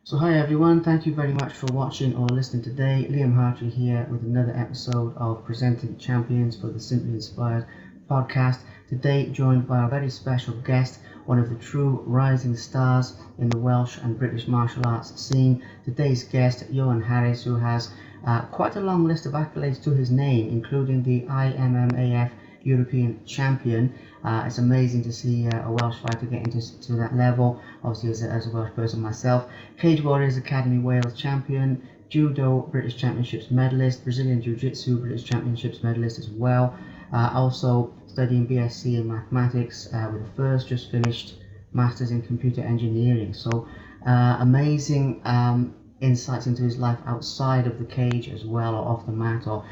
So hi everyone, thank you very much for watching or listening today. Liam Hartley here with another episode of Presenting Champions for the Simply Inspired podcast. Today joined by a very special guest, one of the true rising stars in the Welsh and British martial arts scene. Today's guest, Ioan Harris, who has quite a long list of accolades to his name, including the IMMAF European champion. It's amazing to see a Welsh fighter get into that level, obviously as a Welsh person myself. Cage Warriors Academy Wales champion, Judo British Championships medalist, Brazilian Jiu-Jitsu British Championships medalist as well. Also studying BSc in mathematics with the first just finished Masters in Computer Engineering. So amazing insights into his life outside of the cage as well, or off the mat, or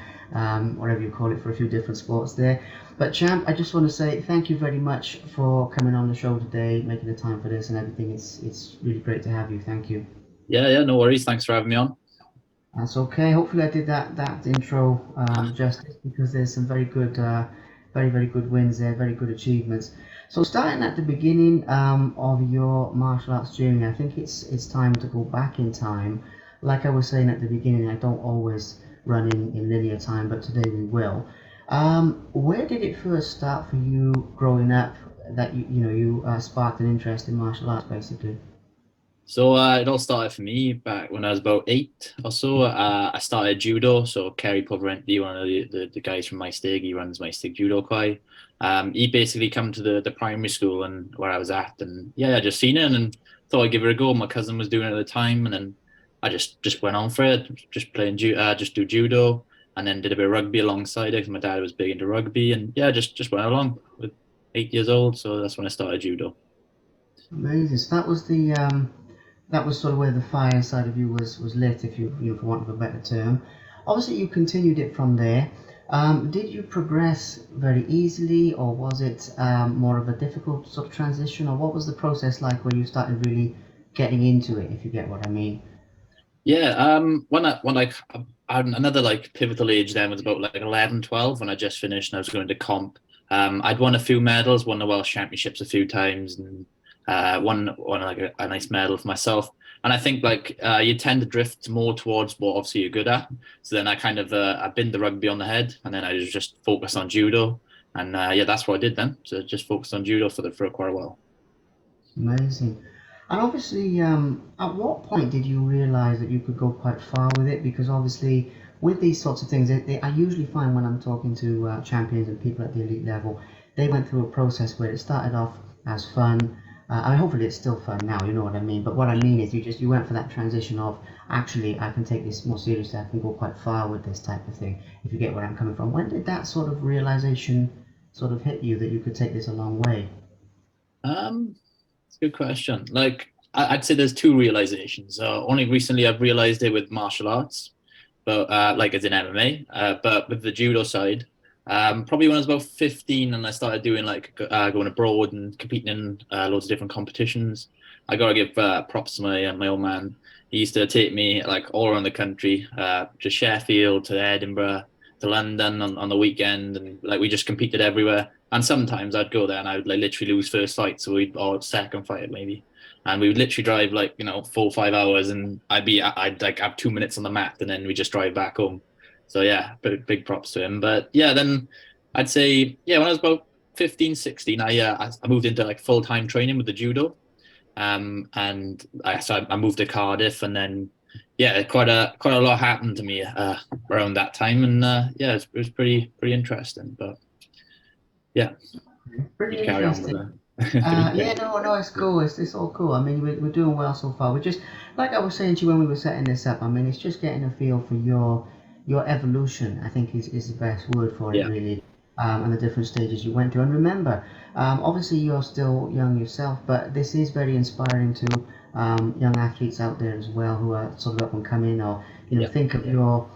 whatever you call it, for a few different sports there. But champ, I just want to say thank you very much for coming on the show today, making the time for this and everything. It's really great to have you. Thank you. Yeah, no worries. Thanks for having me on. That's okay. Hopefully I did that intro justice, because there's some very good wins there, very good achievements. So starting at the beginning of your martial arts journey, I think it's time to go back in time. Like I was saying at the beginning, I don't always run in linear time, but today we will. Where did it first start for you growing up that you sparked an interest in martial arts, basically? So it all started for me back when I was about 8 or so. I started judo. So Kerry Pulverenti, one of the guys from my stig, he runs my stig judo kai. He basically come to the primary school and where I was at, and yeah, I just seen it and thought I'd give it a go. My cousin was doing it at the time, and then I just went on for it, just playing just do judo, and then did a bit of rugby alongside it. 'Cause my dad was big into rugby, and yeah, just went along with 8 years old. So that's when I started judo. Amazing. So that was sort of where the fire inside of you was lit, if you for want of a better term. Obviously, you continued it from there. Did you progress very easily, or was it more of a difficult sort of transition, or what was the process like where you started really getting into it, if you get what I mean? Yeah, I had another like pivotal age then was about like 11, 12 when I just finished and I was going to comp. I'd won a few medals, won the Welsh Championships a few times, and won like a nice medal for myself. And I think like you tend to drift more towards what obviously you're good at. So then I kind of I binned the rugby on the head, and then I just focused on judo, and yeah, that's what I did then. So just focused on judo for quite a while. Amazing. And obviously, at what point did you realize that you could go quite far with it? Because obviously, with these sorts of things, I usually find when I'm talking to champions and people at the elite level, they went through a process where it started off as fun. I mean, hopefully it's still fun now, you know what I mean. But what I mean is, you went for that transition of actually I can take this more seriously. I can go quite far with this type of thing. If you get where I'm coming from, when did that sort of realization sort of hit you that you could take this a long way? It's a good question. Like I'd say there's two realizations. Only recently I've realized it with martial arts, but like as in MMA. But with the judo side, probably when I was about 15 and I started doing like going abroad and competing in loads of different competitions. I gotta give props to my old man. He used to take me like all around the country, to Sheffield, to Edinburgh, to London on the weekend, and like we just competed everywhere. And sometimes I'd go there and I would like literally lose first fight, so we'd or second fight maybe, and we would literally drive like 4 or 5 hours, and I'd like have 2 minutes on the mat, and then we just drive back home. So yeah, big props to him. But yeah, then I'd say yeah, when I was about 15, 16, I moved into like full time training with the judo, and I moved to Cardiff, and then yeah, quite a lot happened to me around that time, and yeah, it was pretty interesting. But yeah, you Pretty carry on with interesting. Yeah, it. no, it's cool. It's all cool. I mean, we're doing well so far. We're just, like I was saying to you when we were setting this up, I mean, it's just getting a feel for your evolution, I think is the best word for it, Yeah, really, and the different stages you went through. And remember, obviously you're still young yourself, but this is very inspiring to young athletes out there as well who are sort of up and coming, or, yeah. think of your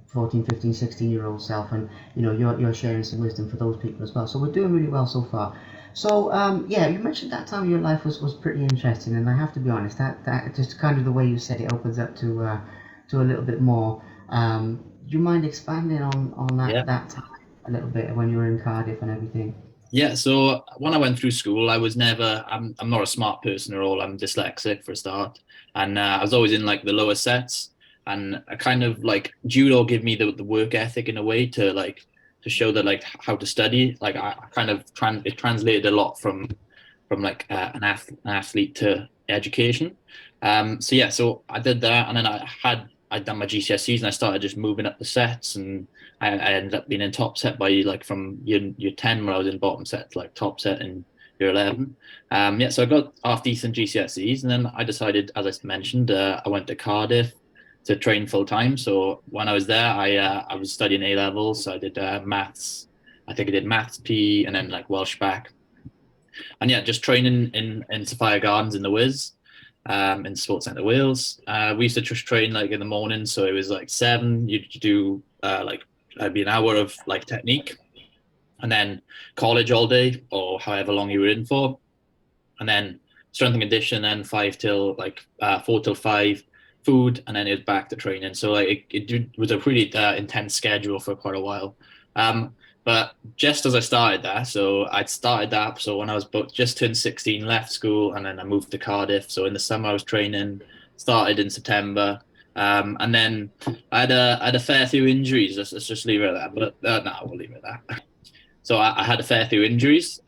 14, 15, 16-year-old self, and you're sharing some wisdom for those people as well. So we're doing really well so far. So yeah, you mentioned that time of your life was pretty interesting, and I have to be honest, that just kind of the way you said it opens up to a little bit more. Do you mind expanding on Yeah. that time a little bit when you were in Cardiff and everything? Yeah, so when I went through school, I was never. I'm not a smart person at all. I'm dyslexic for a start, and I was always in like the lower sets. And I kind of like judo gave me the work ethic in a way to like to show that like how to study. Like I kind of it translated a lot from like an athlete to education. So yeah, so I did that, and then I'd done my GCSEs, and I started just moving up the sets, and I ended up being in top set by like from year 10 where I was in bottom set to like top set in year 11. Yeah, so I got half decent GCSEs, and then I decided, as I mentioned, I went to Cardiff to train full time. So when I was there, I was studying A levels. So I did maths. I think I did maths, P, and then like Welsh back, and yeah, just training in Sophia Gardens in the Wiz, in Sports Centre Wales. We used to just train like in the morning, so it was like 7. You do like it'd be an hour of like technique, and then college all day or however long you were in for, and then strength and condition, then 4 till 5 food, and then it was back to training. So like it was a pretty intense schedule for quite a while. But just as I started that, so I'd started that. So when I was just turned 16, left school, and then I moved to Cardiff. So in the summer I was training, started in September. And then I had a fair few injuries. Let's just leave it at that. But no, we'll leave it at that. So I had a fair few injuries.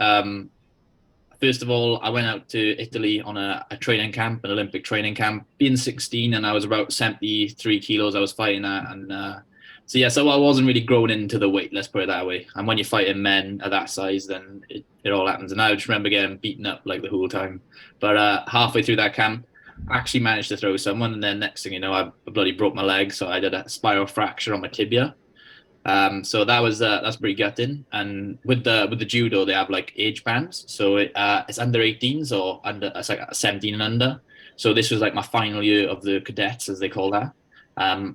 First of all, I went out to Italy on a training camp, an Olympic training camp, being 16, and I was about 73 kilos I was fighting at. And so, yeah, so I wasn't really growing into the weight, let's put it that way. And when you're fighting men at that size, then it all happens. And I just remember getting beaten up like the whole time. But halfway through that camp, I actually managed to throw someone. And then next thing you know, I bloody broke my leg. So I did a spiral fracture on my tibia. So that's pretty gutting. And with the judo, they have like age bands, so it's under 18s or under it's like 17 and under. So this was like my final year of the cadets, as they call that,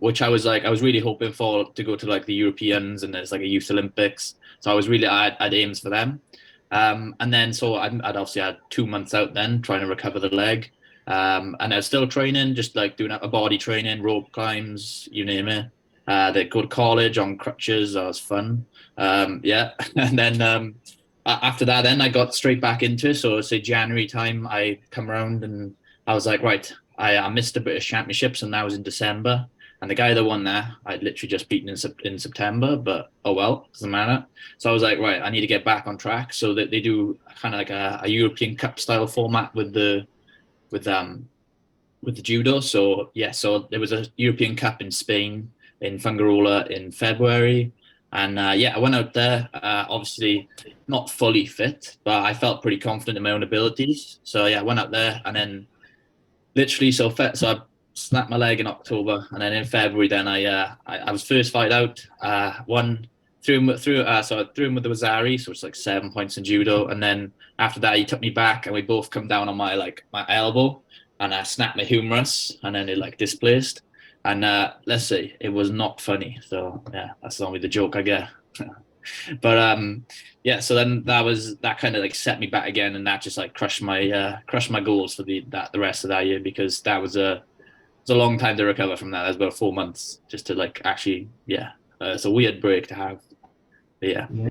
which I was really hoping for to go to like the Europeans, and there's like a Youth Olympics. So I had aims for them. And then so I'd obviously had 2 months out then trying to recover the leg. And I was still training, just like doing a body training, rope climbs, you name it. They go to college on crutches. That was fun. Yeah, and then after that, then I got straight back into it. So say January time, I come around and I was like, right, I missed the British Championships, and that was in December. And the guy that won there, I'd literally just beaten in September, but oh well, doesn't matter. So I was like, right, I need to get back on track. So that they do kind of like a European Cup style format with with the judo. So yeah, so there was a European Cup in Spain in Fungarola in February, and yeah, I went out there. Obviously, not fully fit, but I felt pretty confident in my own abilities. So yeah, I went out there, and then literally so I snapped my leg in October, and then in February, then I was first fight out, won. So I threw him with the Wazari, so it's like 7 points in judo, and then after that he took me back, and we both come down on my elbow, and I snapped my humerus, and then it like displaced, and let's say it was not funny. So yeah, that's only the joke I get. But yeah, so then that kind of like set me back again, and that just like crushed my goals for the rest of that year, because that was a long time to recover from that. That was about 4 months just to like actually, yeah, it's a weird break to have. But yeah. Yeah,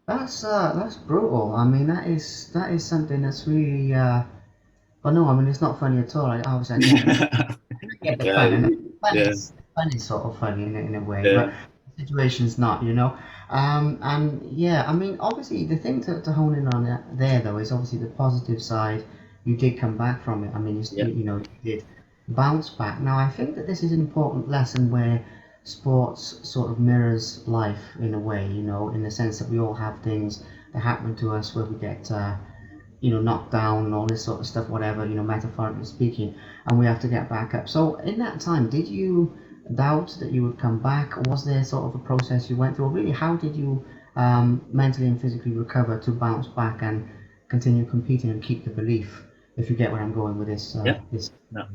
that's brutal. I mean, that is something that's really. Well, no, I mean it's not funny at all. Obviously, I get the Yeah, fun, and yeah, fun is sort of funny in a way, but yeah, the situation's not, you know. And yeah, I mean, obviously, the thing to hone in on there though is obviously the positive side. You did come back from it. I mean, yeah, you did bounce back. Now, I think that this is an important lesson where sports sort of mirrors life in a way, you know, in the sense that we all have things that happen to us where we get knocked down and all this sort of stuff, whatever, metaphorically speaking, and we have to get back up. So in that time, did you doubt that you would come back, or was there sort of a process you went through? Or really, how did you mentally and physically recover to bounce back and continue competing and keep the belief? If you get where I'm going with this, yeah. this. No.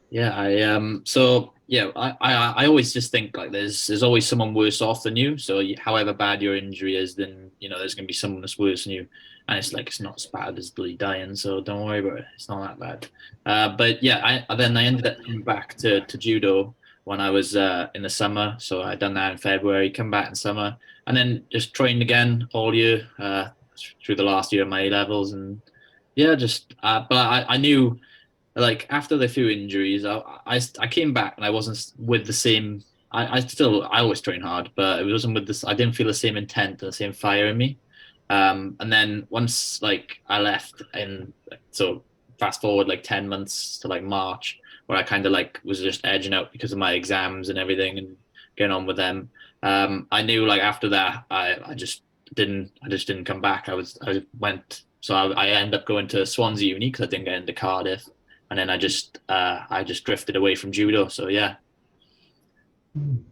Yeah, so yeah, I always just think like there's always someone worse off than you. So however bad your injury is, then there's gonna be someone that's worse than you, and it's like it's not as bad as bloody dying. So don't worry about it. It's not that bad. But yeah, I ended up coming back to judo when I was in the summer. So I done that in February, come back in summer, and then just trained again all year. through the last year of my A levels, and yeah, just but I knew like after the few injuries, I came back and I wasn't with the same. I always train hard, but it wasn't with this. I didn't feel the same intent, the same fire in me. And then once like I left, and so fast forward like 10 months to like March, where I kind of like was just edging out because of my exams and everything, and getting on with them. I knew like after that, I just didn't come back. I went. So I ended up going to Swansea Uni because I didn't get into Cardiff, and then I just drifted away from judo. So yeah. Mm.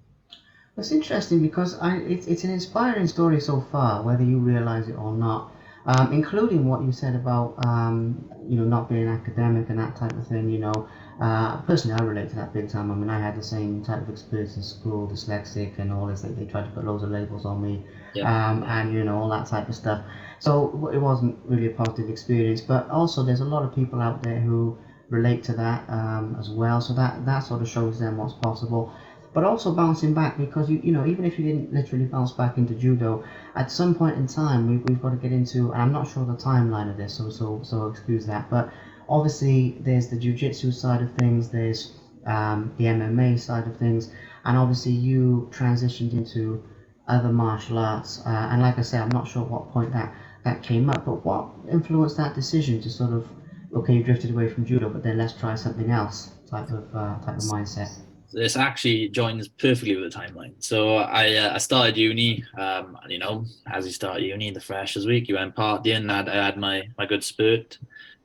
It's interesting because it's an inspiring story so far, whether you realize it or not, including what you said about not being academic and that type of thing. Personally, I relate to that big time. I mean, I had the same type of experience in school, dyslexic and all this. They tried to put loads of labels on me, Yeah. and all that type of stuff. So it wasn't really a positive experience. But also, there's a lot of people out there who relate to that as well. So that sort of shows them what's possible, but also bouncing back, because even if you didn't literally bounce back into judo, at some point in time we've got to get into, and I'm not sure the timeline of this, so excuse that, but obviously there's the jiu-jitsu side of things, there's the MMA side of things, and obviously you transitioned into other martial arts, and like I say, I'm not sure what point that came up, but what influenced that decision to sort of, okay, you drifted away from judo, but then let's try something else type of mindset? This actually joins perfectly with the timeline. So I started uni, and as you start uni, the freshers week, you went partying. I had my good spurt,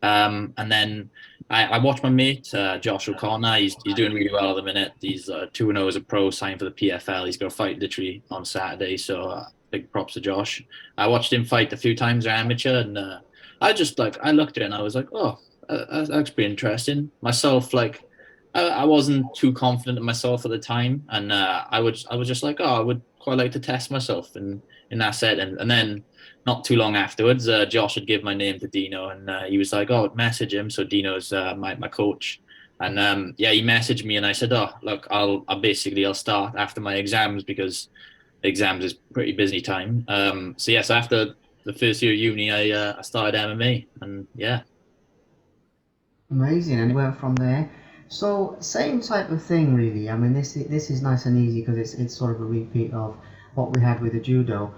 and then I watched my mate Josh O'Connor. He's doing really well at the minute. He's 2-0 as a pro, signed for the PFL. He's got a fight literally on Saturday, so big props to Josh. I watched him fight a few times amateur, and I looked at it and I was like, oh, that's pretty interesting. Myself, like. I wasn't too confident in myself at the time, and I was just like, oh, I would quite like to test myself in that set, and then not too long afterwards, Josh had given my name to Dino, and he was like, oh, message him. So Dino's my coach, and yeah, he messaged me, and I said, oh, look, I'll start after my exams because exams is pretty busy time. So yeah, so after the first year of uni, I started MMA, and yeah. Amazing, and it went from there. So same type of thing, really. I mean, this is nice and easy because it's sort of a repeat of what we had with the judo.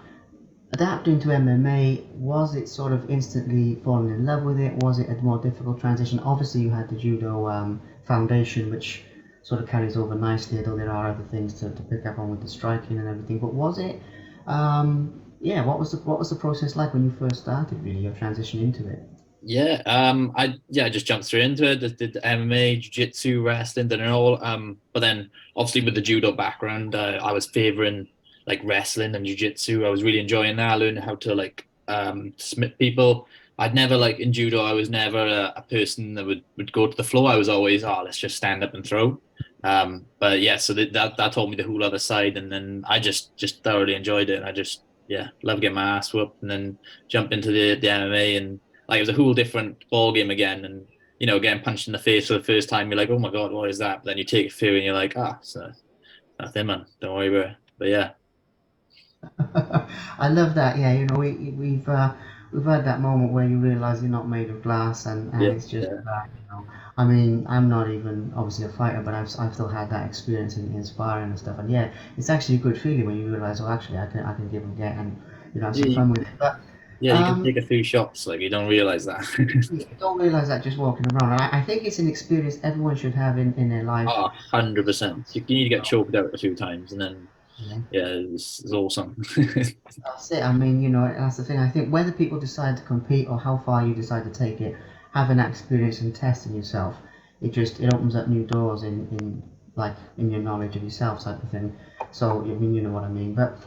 Adapting to MMA, was it sort of instantly falling in love with it? Was it a more difficult transition? Obviously, you had the judo foundation, which sort of carries over nicely, although there are other things to pick up on with the striking and everything. But was it, yeah, what was the process like when you first started, really, your transition into it? Yeah, I just jumped straight into it. Just did MMA, jiu-jitsu, wrestling, did it all. But then obviously with the judo background, I was favoring like wrestling and jiu-jitsu. I was really enjoying that. I learned how to like submit people. I'd never like in judo. I was never a person that would go to the floor. I was always, oh, let's just stand up and throw. But yeah, so that taught me the whole other side, and then I just thoroughly enjoyed it. And I just yeah, love getting my ass whooped, and then jump into the MMA, and like it was a whole different ball game again. And getting punched in the face for the first time, you're like, oh my god, what is that? But then you take it through, and you're like, so nothing, man. Don't worry about it. But yeah, I love that. Yeah, we've had that moment where you realise you're not made of glass, and yeah, it's just yeah, I mean, I'm not even obviously a fighter, but I've still had that experience in sparring and stuff. And yeah, it's actually a good feeling when you realise, oh, actually, I can give and get, and have yeah. some fun with it. But Yeah, you can take um, a few shots, like you don't realize that. you don't realise that just walking around. And I think it's an experience everyone should have in their life. 100%. You need to get choked out a few times, and then Yeah. yeah, it's awesome. That's it. I mean, that's the thing. I think whether people decide to compete or how far you decide to take it, having that experience and testing yourself, it opens up new doors in your knowledge of yourself type of thing. So I mean, you know what I mean. But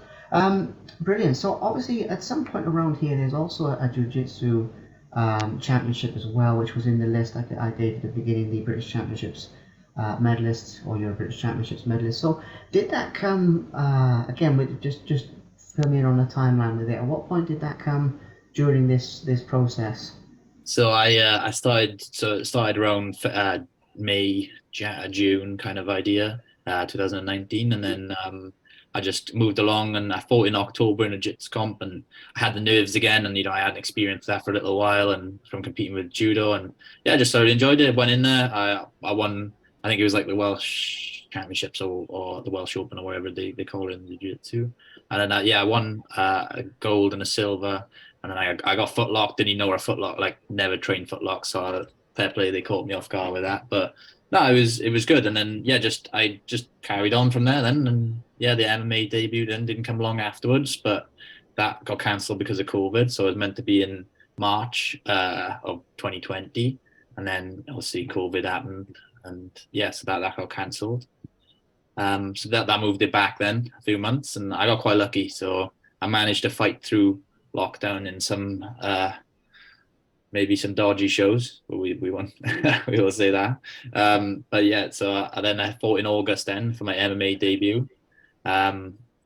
brilliant. So obviously, at some point around here, there's also a jiu-jitsu championship as well, which was in the list I gave at the beginning, the British Championships medalist, or your British Championships medalist. So did that come again with just fill me in on the timeline with it? At what point did that come during this process? So I started around May, June kind of idea, 2019, and then I just moved along, and I fought in October in a jits comp, and I had the nerves again, and I hadn't experienced that for a little while, and from competing with judo, and yeah, I just thoroughly enjoyed it. Went in there, I won. I think it was like the Welsh Championships or the Welsh Open or whatever they call it in the jiu-jitsu. And then I won a gold and a silver, and then I got footlocked. Didn't even know what a footlock, like never trained footlock, so fair play, they caught me off guard with that, but. No, it was good, and then I just carried on from there then, and yeah, the MMA debut then didn't come along afterwards, but that got cancelled because of COVID. So it was meant to be in March of 2020, and then obviously COVID happened, and yeah, so that got cancelled. So that moved it back then a few months, and I got quite lucky. So I managed to fight through lockdown in some maybe some dodgy shows, but we won. We will say that. But yeah, so then I fought in August then for my MMA debut,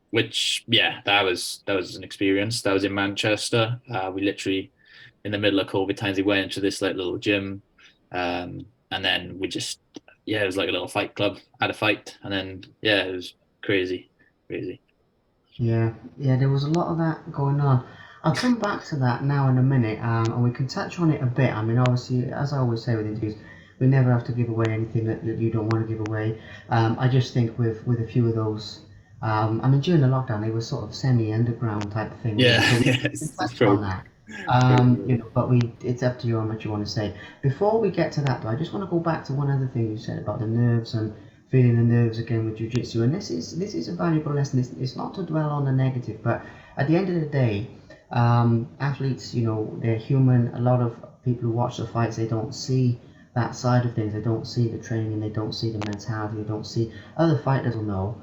which yeah, that was an experience. That was in Manchester. We literally in the middle of COVID times we went into this like little gym, and then we just it was like a little fight club. Had a fight, and then yeah, it was crazy. Yeah, yeah, there was a lot of that going on. I'll come back to that now in a minute, and we can touch on it a bit. I mean, obviously, as I always say with interviews, we never have to give away anything that you don't want to give away. I just think with a few of those, I mean, during the lockdown, they were sort of semi-underground type of thing. Yeah, So we yeah, can it's touch true. on that. But it's up to you on what you want to say. Before we get to that, though, I just want to go back to one other thing you said about the nerves and feeling the nerves again with jiu-jitsu, and this is a valuable lesson. It's not to dwell on the negative, but at the end of the day, athletes, they're human. A lot of people who watch the fights, they don't see that side of things. They don't see the training, they don't see the mentality, they don't see other fighters will know.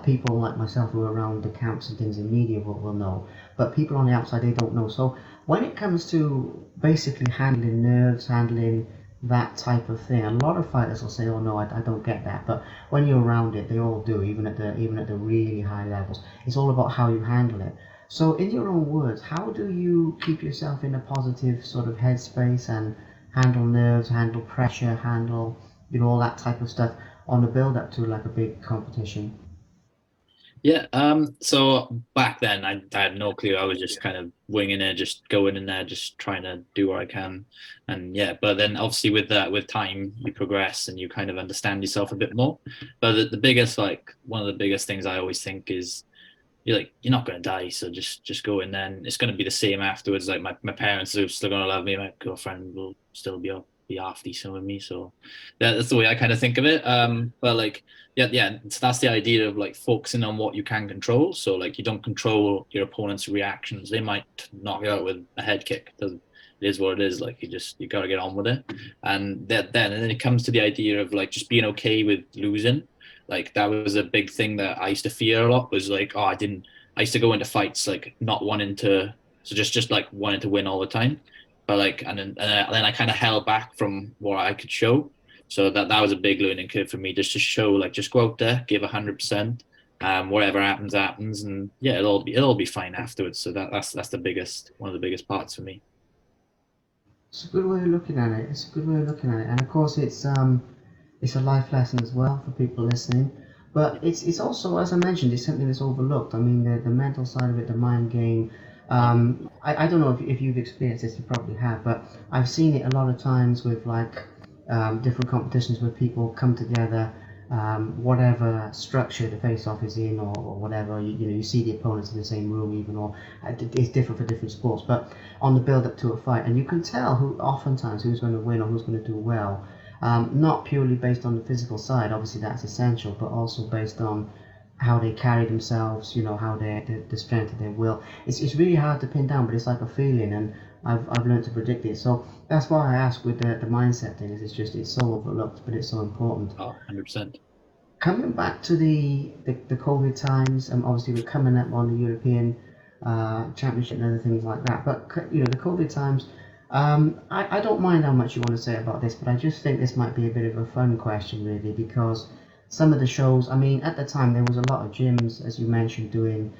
People like myself who are around the camps and things in media will know, but people on the outside, they don't know. So when it comes to basically handling nerves, handling that type of thing, a lot of fighters will say, "Oh no, I don't get that." But when you're around it, they all do, even at the really high levels. It's all about how you handle it. So, in your own words, how do you keep yourself in a positive sort of headspace and handle nerves, handle pressure, handle all that type of stuff on the build up to like a big competition? Yeah. So back then, I had no clue. I was just kind of winging it, just going in there, just trying to do what I can, and yeah. But then, obviously, with that, with time, you progress and you kind of understand yourself a bit more. But the biggest, like, one of the biggest things I always think is you're not going to die, so just go in there, and it's going to be the same afterwards. Like my parents are still going to love me, my girlfriend will still be half decent with me, so that's the way I kind of think of it. But like yeah, so that's the idea of like focusing on what you can control. So like you don't control your opponent's reactions. They might knock you out with a head kick. It is what it is. Like you got to get on with it. And then it comes to the idea of like just being okay with losing. Like that was a big thing that I used to fear a lot, was like, oh, I used to go into fights like not wanting to, so just like wanting to win all the time. But like, and then I kind of held back from what I could show. So that was a big learning curve for me, just to show, like, just go out there, give 100%. Whatever happens, happens, and yeah, it'll be fine afterwards. So that's the biggest, one of the biggest parts for me. It's a good way of looking at it. It's a good way of looking at it, and of course, it's a life lesson as well for people listening. But it's also, as I mentioned, it's something that's overlooked. I mean, the mental side of it, the mind game. I don't know if you've experienced this, you probably have, but I've seen it a lot of times with like different competitions where people come together, whatever structure the face-off is in, or whatever. You see the opponents in the same room, even, or it's different for different sports. But on the build-up to a fight, and you can tell oftentimes who's going to win or who's going to do well. Not purely based on the physical side, obviously that's essential, but also based on how they carry themselves, how the strength of their will. It's really hard to pin down, but it's like a feeling, and I've learned to predict it. So that's why I ask with the mindset thing. It's so overlooked, but it's so important. Oh, 100%. Coming back to the COVID times, obviously we're coming up on the European Championship and other things like that. But the COVID times, I don't mind how much you want to say about this, but I just think this might be a bit of a fun question, really, because some of the shows, I mean, at the time there was a lot of gyms, as you mentioned, doing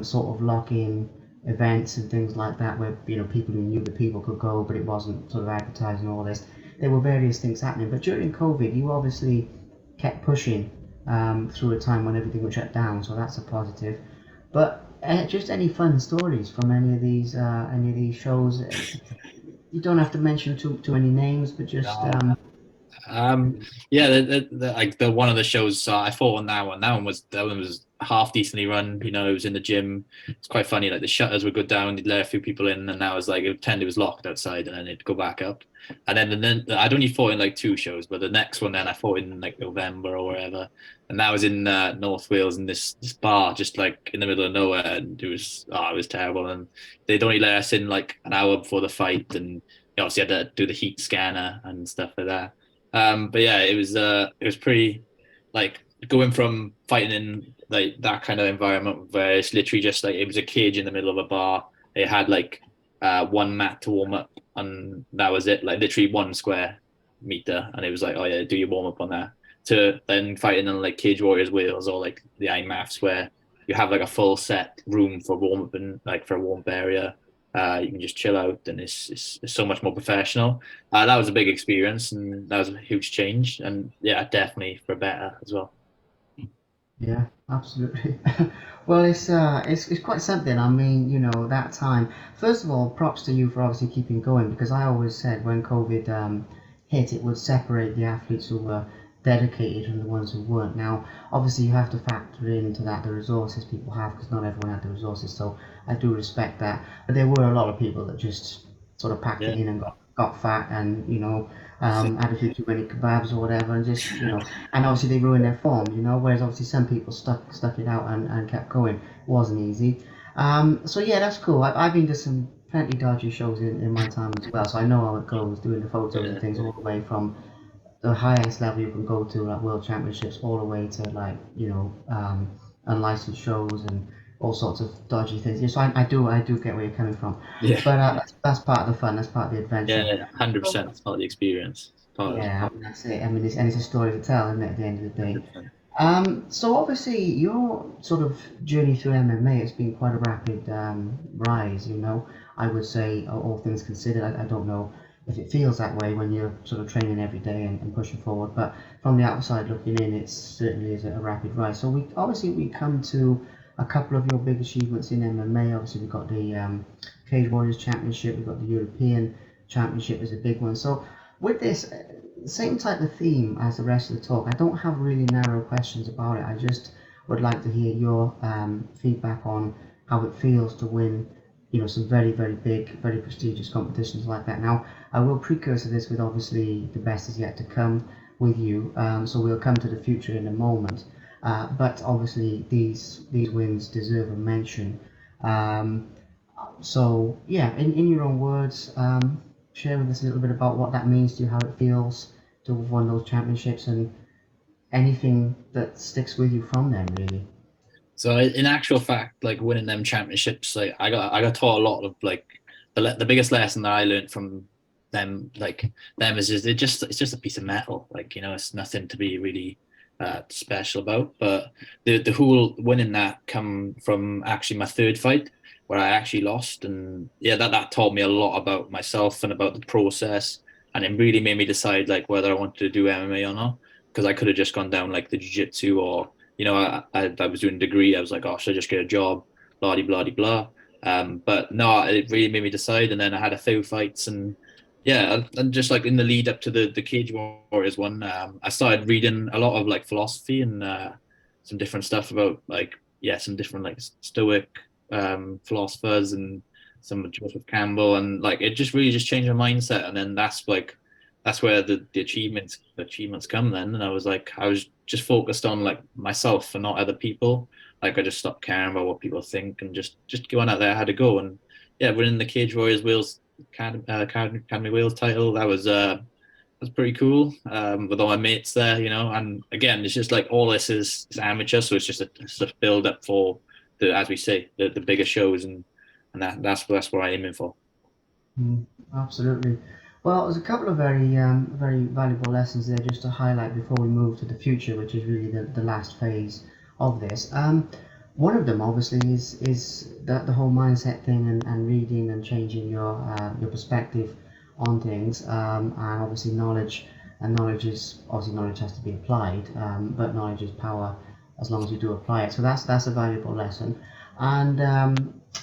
sort of lock-in events and things like that, where people who knew the people could go, but it wasn't sort of advertising all this. There were various things happening, but during COVID, you obviously kept pushing through a time when everything was shut down. So that's a positive. But just any fun stories from any of these shows. You don't have to mention too many names, but just No. Yeah, like the one of the shows I fought on that one. That one was half decently run. You know, it was in the gym. It's quite funny. Like the shutters would go down, you'd let a few people in, and that was like it would pretend it was locked outside, and then it'd go back up. And then I'd only fought in like 2 shows, but the next one then I fought in like November or wherever, and that was in North Wales in this bar just like in the middle of nowhere, and it was terrible. And they'd only let us in like an hour before the fight, and you obviously had to do the heat scanner and stuff like that. But yeah, it was pretty like going from fighting in like that kind of environment where it's literally just like it was a cage in the middle of a bar. It had like one mat to warm up, and that was it. Like literally 1 square meter, and it was like, oh yeah, do your warm up on that. To then fighting in like Cage Warriors Wales or like the IMAFs where you have like a full set room for warm up and like for a warm up area. You can just chill out, and it's so much more professional. That was a big experience, and that was a huge change, and yeah, definitely for better as well. Yeah, absolutely. Well, it's quite something. I mean, that time. First of all, props to you for obviously keeping going, because I always said when COVID hit, it would separate the athletes who were dedicated from the ones who weren't. Now, obviously, you have to factor into that the resources people have, because not everyone had the resources. So I do respect that. But there were a lot of people that just sort of packed Yeah, it in and got fat, and had a few too many kebabs or whatever, and just and obviously they ruined their form, whereas obviously some people stuck it out and kept going. It wasn't easy. So yeah, that's cool. I've been to some plenty dodgy shows in my time as well, so I know how it goes, doing the photos and yeah, things all the way from the highest level you can go to, like world championships, all the way to like unlicensed shows and all sorts of dodgy things. Yeah, so I do get where you're coming from, yeah, but that's part of the fun. That's part of the adventure. yeah. 100%. It's part of the experience. Yeah, I mean, that's it. I mean, it's a story to tell, isn't it, at the end of the day? 100%. So obviously your sort of journey through MMA has been quite a rapid rise, I would say, all things considered. I don't know if it feels that way when you're sort of training every day and pushing forward, but from the outside looking in, it certainly is a rapid rise. So we come to a couple of your big achievements in MMA. Obviously, we've got the Cage Warriors Championship, we've got the European Championship is a big one. So with this, same type of theme as the rest of the talk. I don't have really narrow questions about it. I just would like to hear your feedback on how it feels to win, some very, very big, very prestigious competitions like that. Now, I will precursor this with obviously the best is yet to come with you. So we'll come to the future in a moment. But obviously these wins deserve a mention. Um, so yeah, in your own words, share with us a little bit about what that means to you, how it feels to have won those championships, and anything that sticks with you from them, really. So in actual fact, like winning them championships, like I got taught a lot of like the biggest lesson that I learned from them is just it's just a piece of metal. Like it's nothing to be really special about. But the whole winning that come from actually my third fight where I actually lost, and yeah, that taught me a lot about myself and about the process, and it really made me decide like whether I wanted to do MMA or not, because I could have just gone down like the jiu-jitsu or I was doing a degree. I was like, oh, should I just get a job? Blah, blah, blah, blah. But no, it really made me decide. And then I had a few fights, and yeah, and just like in the lead up to the Cage Warriors one, I started reading a lot of like philosophy and some different stuff about like some different like Stoic philosophers and some Joseph Campbell, and like it just really just changed my mindset. And then that's where the achievements come then. And I was just focused on like myself and not other people. Like I just stopped caring about what people think and just going out there. I had to go, and yeah, winning the Cage Warriors Wales Academy Wales title, that was pretty cool, with all my mates there, and again it's just like all this is amateur, so it's just a build up for as we say, the bigger shows, and that's what I'm aiming for. Mm, absolutely. Well, there's a couple of very valuable lessons there just to highlight before we move to the future, which is really the last phase of this. One of them obviously is the whole mindset thing, and reading and changing your perspective on things, and obviously knowledge and knowledge is obviously knowledge has to be applied, but knowledge is power as long as you do apply it. So that's a valuable lesson. And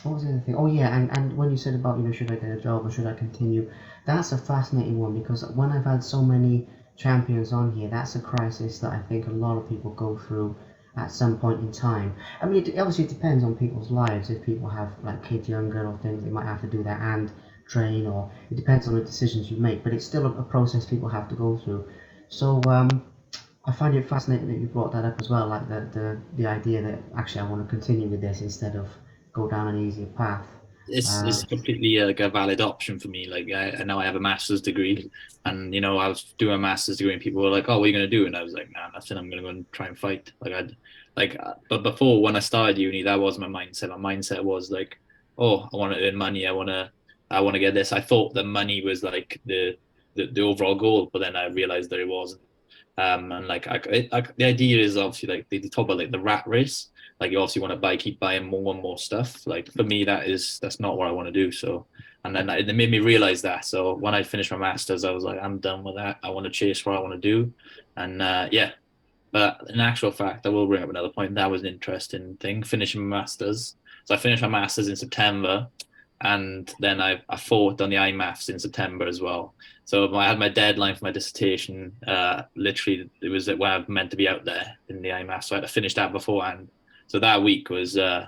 what was the other thing? Oh yeah, and when you said about should I get a job or should I continue, that's a fascinating one because when I've had so many champions on here, that's a crisis that I think a lot of people go through at some point in time. I mean, obviously it depends on people's lives. If people have like kids younger or things, they might have to do that and train, or it depends on the decisions you make. But it's still a process people have to go through. So I find it fascinating that you brought that up as well, like the idea that actually I want to continue with this instead of go down an easier path. It's completely like a valid option for me. Like I know I have a master's degree, and I was doing a master's degree, and people were like, "Oh, what are you gonna do?" And I was like, "Nah, nothing. I'm gonna go and try and fight." But before when I started uni, that was my mindset. My mindset was like, "Oh, I want to earn money. I want to get this." I thought that money was like the overall goal, but then I realized that it wasn't. And the idea is obviously like they talk about like the rat race. Like you obviously want to keep buying more and more stuff. Like for me, that's not what I want to do. So, and then it made me realize that. So when I finished my masters, I was like, I'm done with that. I want to chase what I want to do, and yeah. But in actual fact, I will bring up another point. That was an interesting thing. Finishing my masters. So I finished my masters in September, and then I fought on the IMAFs in September as well. So I had my deadline for my dissertation. Literally, it was when I meant to be out there in the IMAFs, so I had to finish that beforehand. So that week was, the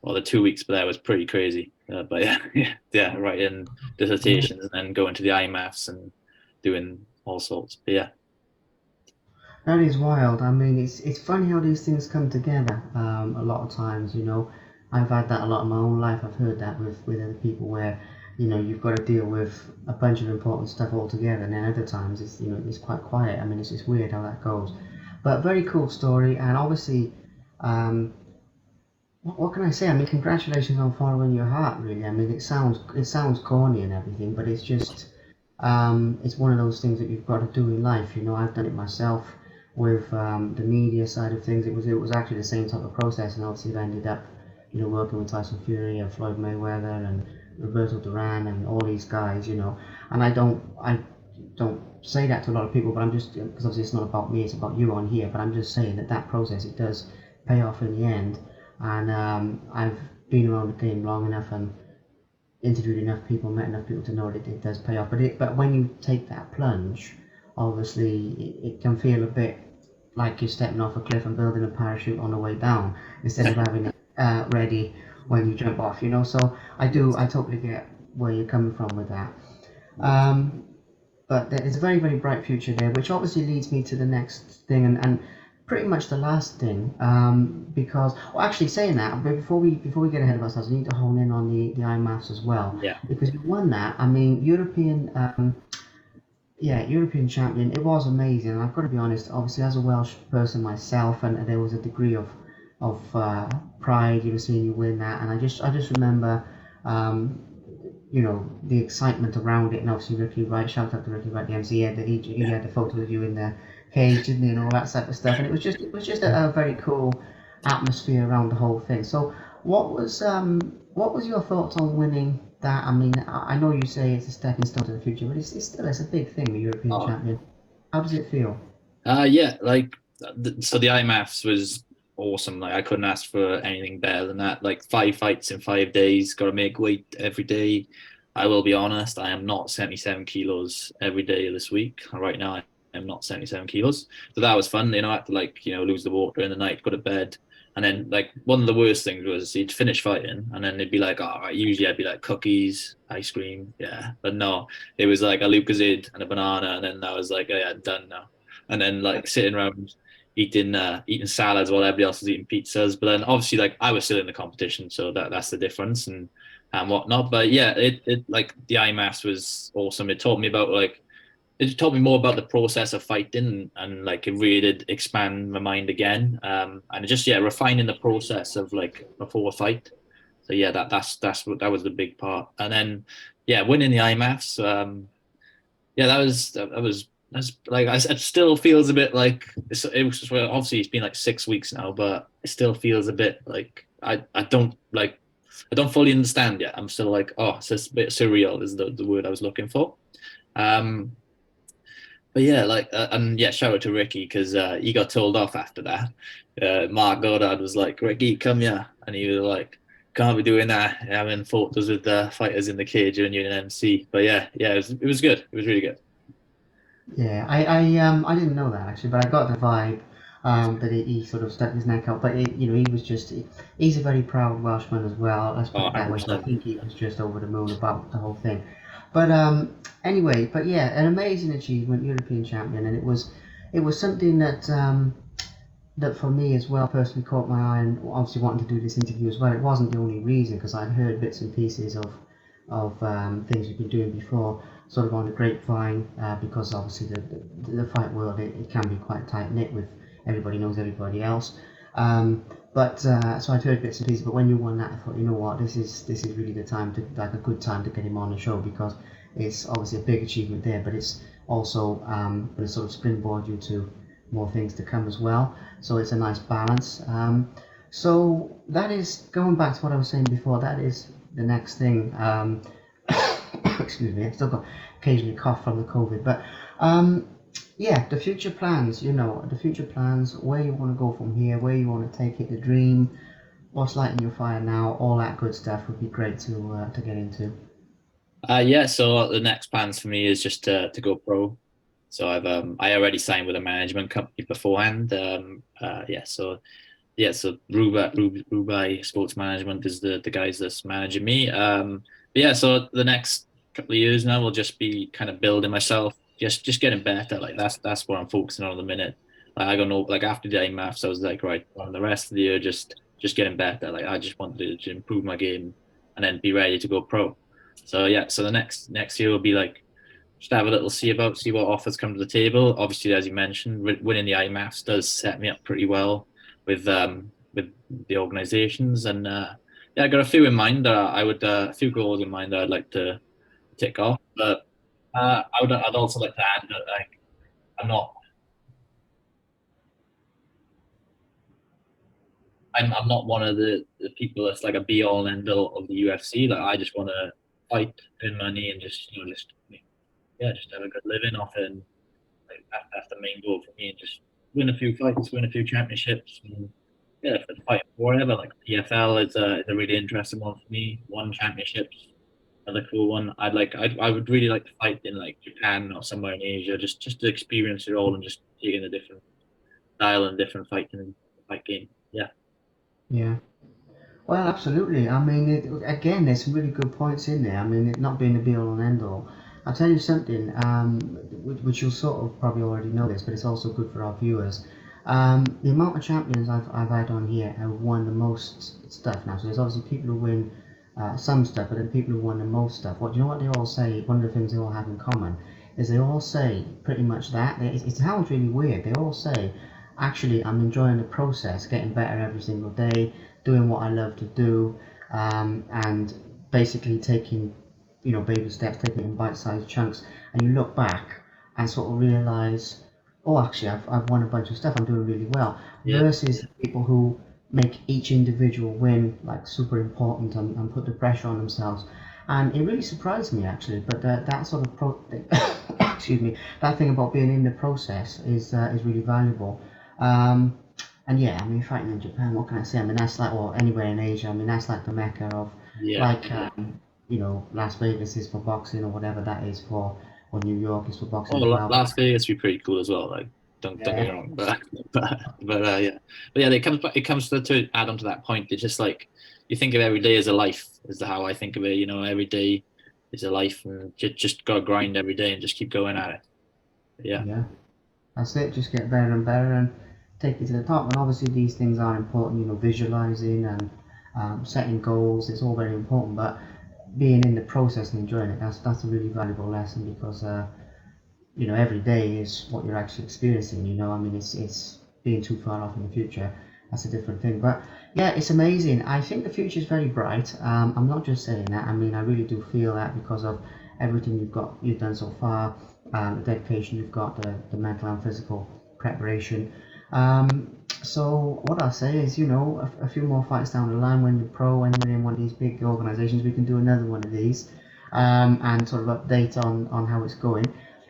2 weeks there was pretty crazy. But yeah, yeah, writing dissertations and then going to the IMAFs and doing all sorts. But yeah. That is wild. I mean, it's funny how these things come together. A lot of times, I've had that a lot in my own life. I've heard that with other people where, you've got to deal with a bunch of important stuff all together, and then other times it's quite quiet. I mean, it's just weird how that goes. But very cool story, and obviously, um, what can I say? I mean, congratulations on following your heart. Really, I mean, it sounds corny and everything, but it's just it's one of those things that you've got to do in life. I've done it myself with the media side of things. It was actually the same type of process, and obviously I ended up working with Tyson Fury and Floyd Mayweather and Roberto Duran and all these guys. And I don't say that to a lot of people, but I'm just because obviously it's not about me, it's about you on here. But I'm just saying that process, it does pay off in the end. And I've been around the game long enough and interviewed enough people, met enough people to know that it does pay off. But when you take that plunge, obviously it can feel a bit like you're stepping off a cliff and building a parachute on the way down instead of having it ready when you jump off. So I totally get where you're coming from with that. Um, but there's a very, very bright future there, which obviously leads me to the next thing, and pretty much the last thing, because well, actually saying that, but before we get ahead of ourselves, we need to hone in on the IMAFs as well, Yeah. because you won that. I mean, European champion. It was amazing, and I've got to be honest. Obviously, as a Welsh person myself, and there was a degree of pride, seeing you win that, and I just remember. The excitement around it, and obviously Ricky Wright, shout out to Ricky Wright, the MC, he had the photo of you in the cage, didn't he, and all that type of stuff, and it was just a very cool atmosphere around the whole thing. So what was your thoughts on winning that? I mean, I know you say it's a stepping stone to the future, but it's a big thing, the European Oh, champion. How does it feel? yeah. So the IMAFs was awesome. Like I couldn't ask for anything better than that. Like 5 fights in 5 days. Got to make weight every day. I will be honest. I am not 77 kilos every day this week. Right now, I am not 77 kilos. So that was fun. I had to lose the water in the night, go to bed. And then like one of the worst things was you'd finish fighting and then they'd be like, all right, usually I'd be like cookies, ice cream. Yeah. But no, it was like a Lucozade and a banana. And then I was like, oh, yeah, done now. And then like sitting around eating salads while everybody else was eating pizzas. But then obviously like I was still in the competition, so that's the difference and whatnot. But yeah, it like the IMAFs was awesome. It taught me more about the process of fighting and like it really did expand my mind again. And just refining the process of like before a fight. So yeah, that was the big part. And then yeah, winning the IMAFs. Yeah, that's like it still feels a bit like it was well, obviously it's been like 6 weeks now, but it still feels a bit like I don't fully understand yet. I'm still like, oh, it's just a bit surreal is the word I was looking for. Um, But yeah, like, and yeah, shout out to Ricky because he got told off after that. Mark Goddard was like, Ricky, come here. And he was like, can't be doing that, having photos with the fighters in the cage when you're an MC. But yeah, it was good. It was really good. Yeah, I didn't know that actually, but I got the vibe that he sort of stuck his neck out. But he was just he's a very proud Welshman as well. Let's put Oh, it that way. So I 100%. think he was just over the moon about the whole thing. But anyway, but yeah, an amazing achievement, European champion, and it was something that for me as well personally caught my eye, and obviously wanting to do this interview as well. It wasn't the only reason because I'd heard bits and pieces of things you've been doing before, sort of on the grapevine, because obviously the fight world, it can be quite tight knit with everybody knows everybody else. But so I'd heard bits and pieces, but when you won that, I thought, you know what, this is really the time to, like, a good time to get him on the show, because it's obviously a big achievement there, but it's also going to sort of springboard you to more things to come as well. So it's a nice balance. So that is, going back to what I was saying before, that is the next thing. Excuse me, I've still got occasionally cough from the COVID, but yeah, the future plans, the future plans, where you want to go from here, where you want to take it, the dream, what's lighting your fire now, all that good stuff would be great to get into. Yeah, so the next plans for me is just to go pro. So I already signed with a management company beforehand. So Rubai Sports Management is the guys that's managing me. But yeah, so the next couple of years now will just be kind of building myself, just getting better. Like that's what I'm focusing on at the minute. Like, I don't know, like after the IMAFs, I was like, right, on the rest of the year, just getting better. Like I just wanted to improve my game and then be ready to go pro. So yeah, so the next year will be like just have a little see what offers come to the table. Obviously, as you mentioned, winning the IMAFs does set me up pretty well with the organisations, and yeah, I got a few in mind. I would a few goals in mind that I'd like to tick off, but I'd also like to add that like I'm not I'm not one of the people that's like a be all and end all of the UFC. Like I just want to fight, earn money, and just just yeah, just have a good living off it. And like that's the main goal for me. And just win a few fights, win a few championships, and yeah, for the fight forever. Like PFL is a really interesting one for me. One championships, another cool one. I would really like to fight in like Japan or somewhere in Asia, just to experience it all and just take in a different style and different fight game. Yeah. Yeah. Well, absolutely. I mean, again, there's some really good points in there. I mean, it not being the be all and end all. I'll tell you something, which you'll sort of probably already know this, but it's also good for our viewers. The amount of champions I've had on here have won the most stuff now. So there's obviously people who win some stuff, but then people who won the most stuff. What do you know what they all say? One of the things they all have in common is they all say pretty much that. It sounds really weird. They all say, actually, I'm enjoying the process, getting better every single day, doing what I love to do, and basically taking, baby steps, taking it in bite-sized chunks, and you look back and sort of realize, oh, actually, I've won a bunch of stuff, I'm doing really well, Yeah. versus people who make each individual win like super important and put the pressure on themselves. And it really surprised me actually, but that sort of excuse me, that thing about being in the process is really valuable. Um, and yeah, I mean, fighting in Japan, what can I say? I mean, that's like, or anywhere in Asia, I mean, that's like the mecca of, Yeah. like, Las Vegas is for boxing or whatever that is for, or New York is for Oh, boxing as well. Las Vegas would be pretty cool as well. Like, don't get me Yeah, wrong, but yeah, but yeah, it comes to add on to that point. It's just like you think of every day as a life, is how I think of it. Every day is a life, and just gotta grind every day and just keep going at it. Yeah. yeah, that's it. Just get better and better and take it to the top. And obviously, these things are important, visualizing and setting goals. It's all very important, but being in the process and enjoying it, that's a really valuable lesson because every day is what you're actually experiencing. I mean, it's being too far off in the future. That's a different thing. But yeah, it's amazing. I think the future is very bright. I'm not just saying that. I mean, I really do feel that because of everything you've done so far, the dedication you've got, the mental and physical preparation. So what I'll say is, a few more fights down the line when you're pro and when in one of these big organisations, we can do another one of these and sort of update on how it's going.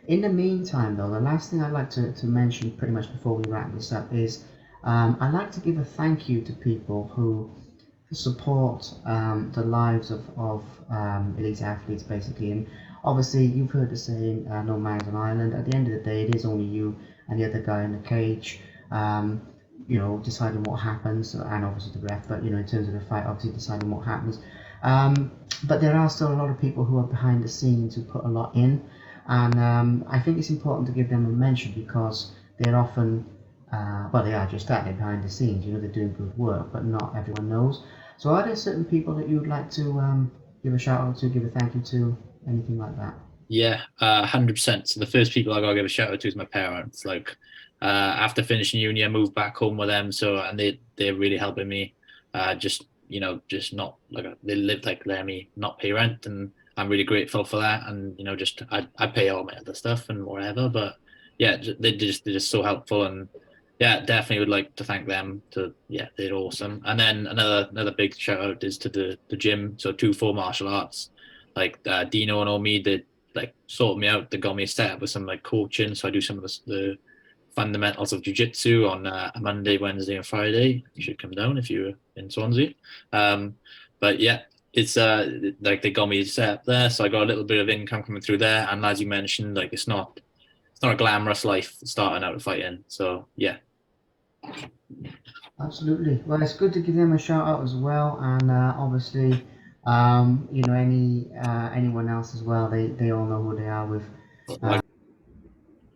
In the meantime, though, the last thing I'd like to mention pretty much before we wrap this up is I'd like to give a thank you to people who support the lives of elite athletes, basically. And obviously, you've heard the saying, no man's an island. At the end of the day, it is only you and the other guy in the cage, deciding what happens, and obviously the ref, but, in terms of the fight, obviously deciding what happens. But there are still a lot of people who are behind the scenes who put a lot in, and I think it's important to give them a mention because they're often, they are just that, they're behind the scenes, they're doing good work, but not everyone knows. So are there certain people that you would like to give a shout out to, give a thank you to, anything like that? Yeah, 100%. So the first people I gotta give a shout out to is my parents. Like, after finishing uni, I moved back home with them. So, and they're really helping me. Just not like they live like let me not pay rent, and I'm really grateful for that. And just I pay all my other stuff and whatever. But yeah, they're just so helpful, and yeah, definitely would like to thank them. They're awesome. And then another big shout out is to the gym. So 2-4 martial arts, like Dino and Omi, they like sorted me out. They got me set up with some like coaching, so I do some of the fundamentals of jiu-jitsu on a Monday, Wednesday, and Friday. You should come down if you're in Swansea. But yeah, it's like they got me set up there, so I got a little bit of income coming through there. And as you mentioned, like it's not a glamorous life starting out fighting. So yeah. Absolutely. Well, it's good to give them a shout out as well, and obviously, anyone else as well. They all know who they are with.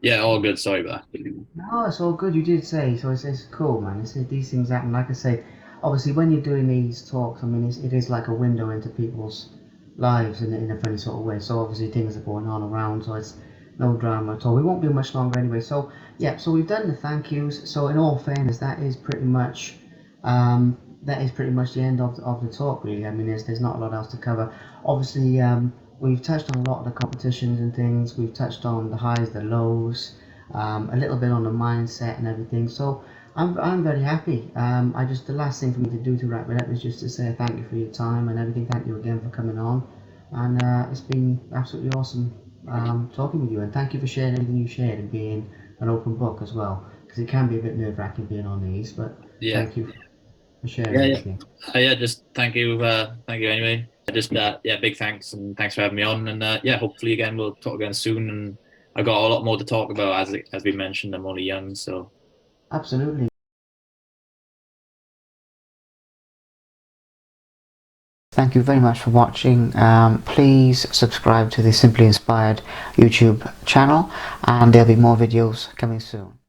Yeah, all good. Sorry about that. No, it's all good. You did say so. It's cool, man. These things happen. Like I say, obviously, when you're doing these talks, I mean, it is like a window into people's lives in a funny sort of way. So obviously, things are going on around, so it's no drama at all. We won't do much longer anyway. So yeah, so we've done the thank yous. So in all fairness, that is pretty much the end of the talk. Really, I mean, there's not a lot else to cover. Obviously, we've touched on a lot of the competitions and things. We've touched on the highs, the lows, a little bit on the mindset and everything. So I'm very happy. The last thing for me to do to wrap it up is just to say thank you for your time and everything. Thank you again for coming on, and it's been absolutely awesome talking with you. And thank you for sharing everything you shared and being an open book as well, because it can be a bit nerve-wracking being on these. But Yeah. thank you for sharing everything. Just thank you anyway. Big thanks, and thanks for having me on. And hopefully again we'll talk again soon. And I've got a lot more to talk about as we mentioned. I'm only young, so Absolutely. Thank you very much for watching. Please subscribe to the Simply Inspired YouTube channel, and there'll be more videos coming soon.